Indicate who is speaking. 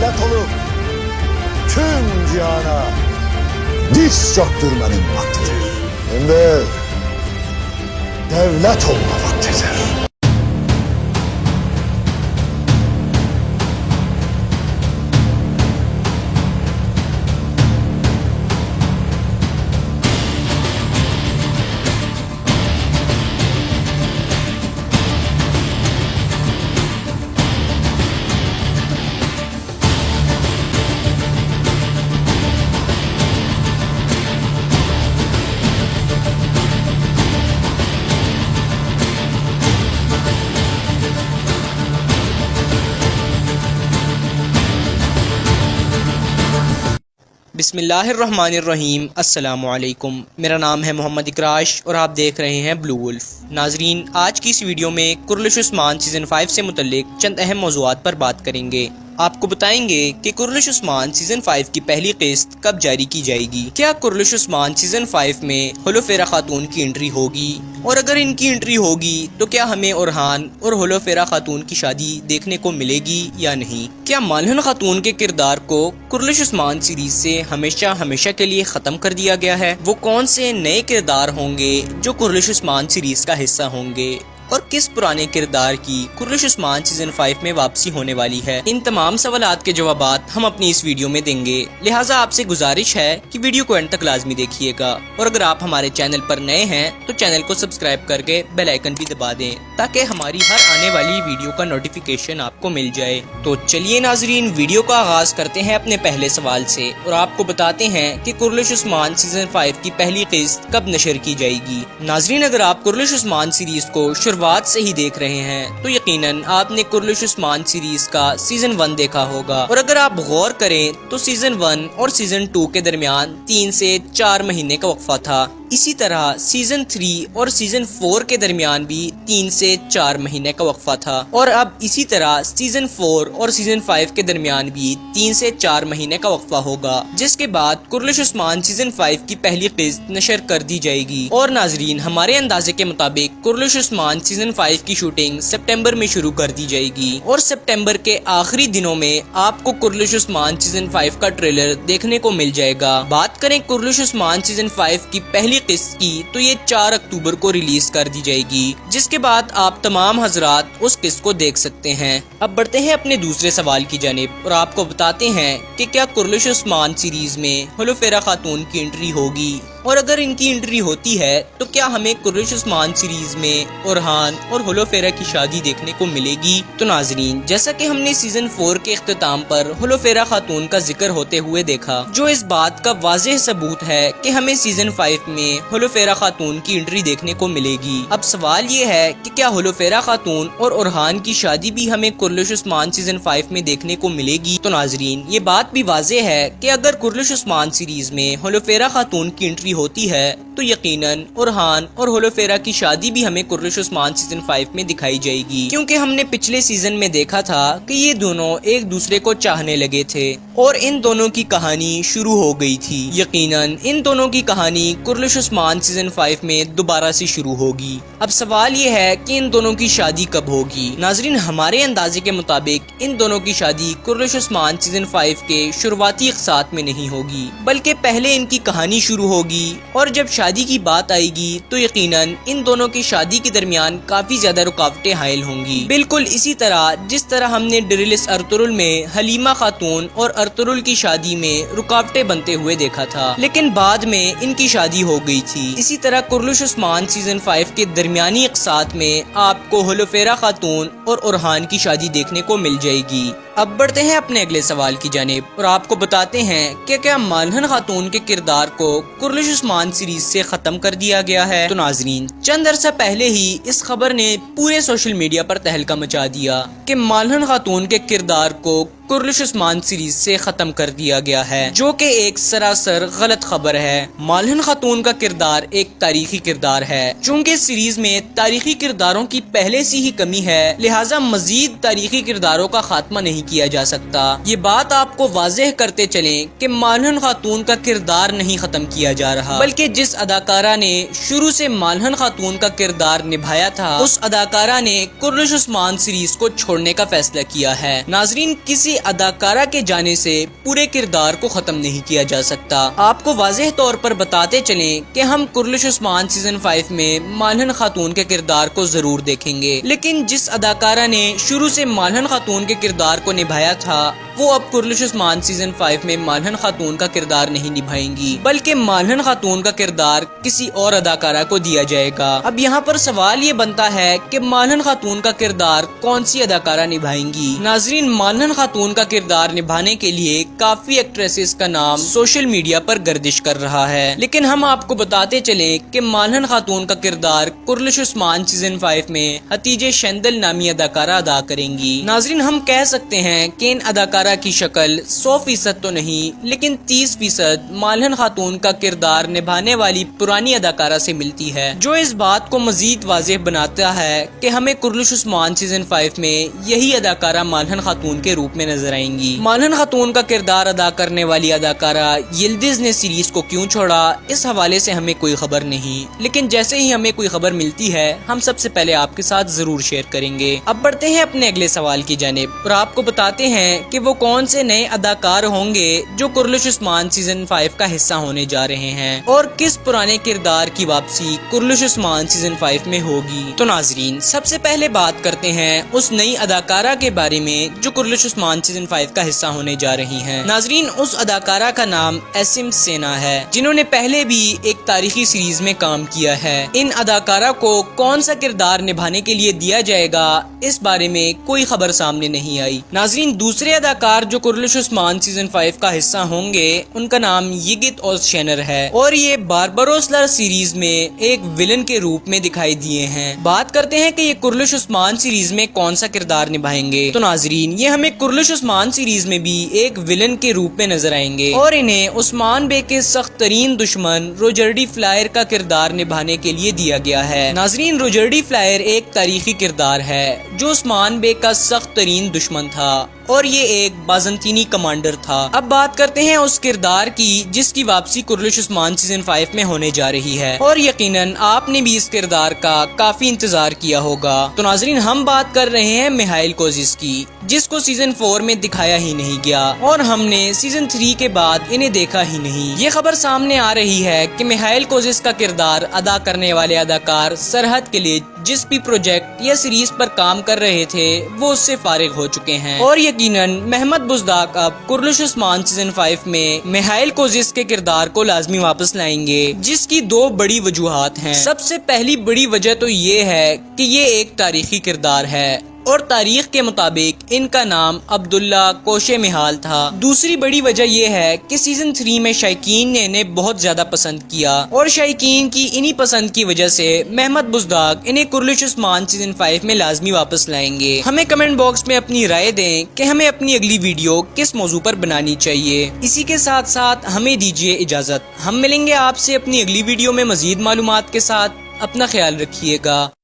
Speaker 1: devlet olup tüm cihana diz çöktürmenin vaktidir. Şimdi devlet olma vaktidir.
Speaker 2: بسم اللہ الرحمن الرحیم۔ السلام علیکم، میرا نام ہے محمد اکراش اور آپ دیکھ رہے ہیں بلو ولف۔ ناظرین، آج کی اس ویڈیو میں کرلش عثمان سیزن 5 سے متعلق چند اہم موضوعات پر بات کریں گے۔ آپ کو بتائیں گے کہ کرلش عثمان سیزن 5 کی پہلی قسط کب جاری کی جائے گی، کیا کرلش عثمان سیزن 5 میں ہولوفیرا خاتون کی انٹری ہوگی، اور اگر ان کی انٹری ہوگی تو کیا ہمیں اورحان اور ہولوفیرا خاتون کی شادی دیکھنے کو ملے گی یا نہیں؟ کیا مالہن خاتون کے کردار کو کرلش عثمان سیریز سے ہمیشہ کے لیے ختم کر دیا گیا ہے؟ وہ کون سے نئے کردار ہوں گے جو کرلش عثمان سیریز کا حصہ ہوں گے، اور کس پرانے کردار کی کرلش عثمان سیزن 5 میں واپسی ہونے والی ہے؟ ان تمام سوالات کے جوابات ہم اپنی اس ویڈیو میں دیں گے، لہٰذا آپ سے گزارش ہے کہ ویڈیو کو اینڈ تک لازمی دیکھیے گا، اور اگر آپ ہمارے چینل پر نئے ہیں تو چینل کو سبسکرائب کر کے بیل آئیکن بھی دبا دیں تاکہ ہماری ہر آنے والی ویڈیو کا نوٹیفیکیشن آپ کو مل جائے۔ تو چلیے ناظرین، ویڈیو کا آغاز کرتے ہیں اپنے پہلے سوال سے، اور آپ کو بتاتے ہیں کہ کرلش عثمان سیزن 5 کی پہلی قسط کب نشر کی جائے گی۔ ناظرین، اگر آپ کرلش عثمان سیریز کو شروعات سے ہی دیکھ رہے ہیں تو یقیناً آپ نے کرلش عثمان سیریز کا سیزن 1 دیکھا ہوگا، اور اگر آپ غور کریں تو سیزن 1 اور سیزن 2 کے درمیان 3 سے 4 مہینے کا وقفہ تھا۔ اسی طرح سیزن 3 اور سیزن 4 کے درمیان بھی 3 سے 4 مہینے کا وقفہ تھا، اور اب اسی طرح سیزن 4 اور سیزن 5 کے درمیان بھی 3 سے 4 مہینے کا وقفہ ہوگا، جس کے بعد کرلش عثمان سیزن 5 کی پہلی قسط نشر کر دی جائے گی۔ اور ناظرین، ہمارے اندازے کے مطابق کرلش عثمان سیزن 5 کی شوٹنگ سپٹمبر میں شروع کر دی جائے گی، اور سپٹمبر کے آخری دنوں میں آپ کو کرلش عثمان سیزن 5 کا ٹریلر دیکھنے کو مل جائے گا۔ بات کریں کرلش عثمان سیزن 5 کی پہلی قسط کی تو یہ 4 اکتوبر کو ریلیز کر دی جائے گی، جس کے بعد آپ تمام حضرات اس قسط کو دیکھ سکتے ہیں۔ اب بڑھتے ہیں اپنے دوسرے سوال کی جانب، اور آپ کو بتاتے ہیں کہ کیا کرلش عثمان سیریز میں ہولوفیرا خاتون کی انٹری ہوگی، اور اگر ان کی انٹری ہوتی ہے تو کیا ہمیں کرلش عثمان سیریز میں اورحان اور ہولوفیرا کی شادی دیکھنے کو ملے گی؟ تو ناظرین، جیسا کہ ہم نے سیزن 4 کے اختتام پر ہولوفیرا خاتون کا ذکر ہوتے ہوئے دیکھا، جو اس بات کا واضح ثبوت ہے کہ ہمیں سیزن 5 میں ہولوفیرا خاتون کی انٹری دیکھنے کو ملے گی۔ اب سوال یہ ہے کہ کیا ہولوفیرا خاتون اور اورحان کی شادی بھی ہمیں کرلش عثمان سیزن 5 میں دیکھنے کو ملے گی؟ تو ناظرین، یہ بات بھی واضح ہے کہ اگر کرلش عثمان سیریز میں ہولوفیرا خاتون کی انٹری ہوتی ہے تو یقیناً اورحان اور ہولوفیرا کی شادی بھی ہمیں کرلش عثمان سیزن 5 میں دکھائی جائے گی، کیونکہ ہم نے پچھلے سیزن میں دیکھا تھا کہ یہ دونوں ایک دوسرے کو چاہنے لگے تھے اور ان دونوں کی کہانی شروع ہو گئی تھی۔ یقیناً ان دونوں کی کہانی کرلش عثمان سیزن 5 میں دوبارہ سے شروع ہوگی۔ اب سوال یہ ہے کہ ان دونوں کی شادی کب ہوگی؟ ناظرین، ہمارے اندازے کے مطابق ان دونوں کی شادی کرلش عثمان سیزن 5 کے شروعاتی اقساط میں نہیں ہوگی، بلکہ پہلے ان کی کہانی شروع ہوگی، اور جب شادی کی بات آئے گی تو یقیناً ان دونوں کی شادی کے درمیان کافی زیادہ رکاوٹیں حائل ہوں گی، بالکل اسی طرح جس طرح ہم نے ڈریلس ارطغرل میں حلیمہ خاتون اور ارطغرل کی شادی میں رکاوٹیں بنتے ہوئے دیکھا تھا، لیکن بعد میں ان کی شادی ہو گئی تھی۔ اسی طرح کرلش عثمان سیزن 5 کے درمیانی اقساط میں آپ کو ہولوفیرا خاتون اور اورحان کی شادی دیکھنے کو مل جائے گی۔ اب بڑھتے ہیں اپنے اگلے سوال کی جانب، اور آپ کو بتاتے ہیں کہ کیا مالہن خاتون کے کردار کو کرلش عثمان سیریز سے ختم کر دیا گیا ہے؟ تو ناظرین، چند عرصہ پہلے ہی اس خبر نے پورے سوشل میڈیا پر تہلکہ مچا دیا کہ مالہن خاتون کے کردار کو کرلش عثمان سیریز سے ختم کر دیا گیا ہے، جو کہ ایک سراسر غلط خبر ہے۔ مالہن خاتون کا کردار ایک تاریخی کردار ہے، چونکہ سیریز میں تاریخی کرداروں کی پہلے سے ہی کمی ہے، لہٰذا مزید تاریخی کرداروں کا خاتمہ نہیں کیا جا سکتا۔ یہ بات آپ کو واضح کرتے چلیں کہ مالہن خاتون کا کردار نہیں ختم کیا جا رہا، بلکہ جس اداکارہ نے شروع سے مالہن خاتون کا کردار نبھایا تھا، اس اداکارہ نے کرلش عثمان سیریز کو چھوڑنے کا فیصلہ کیا ہے۔ ناظرین، کسی اداکارہ کے جانے سے پورے کردار کو ختم نہیں کیا جا سکتا۔ آپ کو واضح طور پر بتاتے چلیں کہ ہم کرلش عثمان سیزن 5 میں مالہن خاتون کے کردار کو ضرور دیکھیں گے، لیکن جس اداکارہ نے شروع سے مالہن خاتون کے کردار کو نبھایا تھا وہ اب کرلش عثمان سیزن 5 میں مالہن خاتون کا کردار نہیں نبھائیں گی، بلکہ مالہن خاتون کا کردار کسی اور اداکارہ کو دیا جائے گا۔ اب یہاں پر سوال یہ بنتا ہے کہ مالہن خاتون کا کردار کون سی اداکارہ نبھائیں گی؟ ناظرین، مالہن خاتون کا کردار نبھانے کے لیے کافی ایکٹریسز کا نام سوشل میڈیا پر گردش کر رہا ہے، لیکن ہم آپ کو بتاتے چلیں کہ مالہن خاتون کا کردار کرلش عثمان سیزن 5 میں ہتیجے شیندل نامی اداکارہ ادا کریں گی۔ ناظرین، ہم کہہ سکتے ہیں کہ ان اداکارہ کی شکل 100% تو نہیں لیکن 30% مالہن خاتون کا کردار نبھانے والی پرانی اداکارہ سے ملتی ہے، جو اس بات کو مزید واضح بناتا ہے کہ ہمیں کرلش عثمان سیزن 5 میں یہی اداکارہ مالہن خاتون کے روپ میں نظر آئیں گی۔ مالہن خاتون کا کردار ادا کرنے والی اداکارہ یلدز نے سیریز کو کیوں چھوڑا، اس حوالے سے ہمیں کوئی خبر نہیں، لیکن جیسے ہی ہمیں کوئی خبر ملتی ہے ہم سب سے پہلے آپ کے ساتھ ضرور شیئر کریں گے۔ اب بڑھتے ہیں اپنے اگلے سوال کی جانب اور آپ کو بتاتے ہیں کہ وہ کون سے نئے اداکار ہوں گے جو کرلش عثمان سیزن 5 کا حصہ ہونے جا رہے ہیں اور کس پرانے کردار کی واپسی کرلش عثمان سیزن 5 میں ہوگی۔ تو ناظرین، سب سے پہلے بات کرتے ہیں اس نئی اداکارہ کے بارے میں جو کرلش عثمان سیزن 5 کا حصہ ہونے جا رہی ہیں۔ ناظرین، اس اداکارہ کا نام اسم سینا ہے، جنہوں نے پہلے بھی ایک تاریخی سیریز میں کام کیا ہے۔ ان اداکارہ کو کون سا کردار نبھانے کے لیے دیا جائے گا اس بارے میں کوئی خبر سامنے نہیں آئی۔ ناظرین، دوسرے اداکار جو کرلش عثمان سیزن 5 کا حصہ ہوں گے ان کا نام یگت اوز شینر ہے اور یہ باربروسلر سیریز میں ایک ولن کے روپ میں دکھائی دیے ہیں۔ بات کرتے ہیں کہ یہ کرلش عثمان سیریز میں کون سا کردار نبھائیں گے، تو ناظرین یہ ہمیں کرلش عثمان سیریز میں بھی ایک ولن کے روپ میں نظر آئیں گے اور انہیں عثمان بے کے سخت ترین دشمن روجرڈی فلائر کا کردار نبھانے کے لیے دیا گیا ہے۔ ناظرین، روجرڈی فلائر ایک تاریخی کردار ہے جو عثمان بے کا سخت ترین دشمن تھا اور یہ ایک بازنطینی کمانڈر تھا۔ اب بات کرتے ہیں اس کردار کی جس کی واپسی کرلش عثمان سیزن 5 میں ہونے جا رہی ہے اور یقیناً آپ نے بھی اس کردار کا کافی انتظار کیا ہوگا۔ تو ناظرین، ہم بات کر رہے ہیں میخائیل کوزس کی، جس کو سیزن 4 میں دکھایا ہی نہیں گیا اور ہم نے سیزن 3 کے بعد انہیں دیکھا ہی نہیں۔ یہ خبر سامنے آ رہی ہے کہ میخائیل کوزس کا کردار ادا کرنے والے اداکار سرحد کے لیے جس بھی پروجیکٹ یا سیریز پر کام کر رہے تھے وہ اس سے فارغ ہو چکے ہیں اور یقیناً محمد بزداق اب کرلش عثمان سیزن 5 میں میخائیل کوزس کے کردار کو لازمی واپس لائیں گے، جس کی دو بڑی وجوہات ہیں۔ سب سے پہلی بڑی وجہ تو یہ ہے کہ یہ ایک تاریخی کردار ہے اور تاریخ کے مطابق ان کا نام عبداللہ کوشے محال تھا۔ دوسری بڑی وجہ یہ ہے کہ سیزن 3 میں شائقین نے انہیں بہت زیادہ پسند کیا اور شائقین کی انہی پسند کی وجہ سے محمد بزداق انہیں کرلش عثمان سیزن 5 میں لازمی واپس لائیں گے۔ ہمیں کمنٹ باکس میں اپنی رائے دیں کہ ہمیں اپنی اگلی ویڈیو کس موضوع پر بنانی چاہیے۔ اسی کے ساتھ ساتھ ہمیں دیجیے اجازت، ہم ملیں گے آپ سے اپنی اگلی ویڈیو میں مزید معلومات کے ساتھ۔ اپنا خیال رکھیے گا۔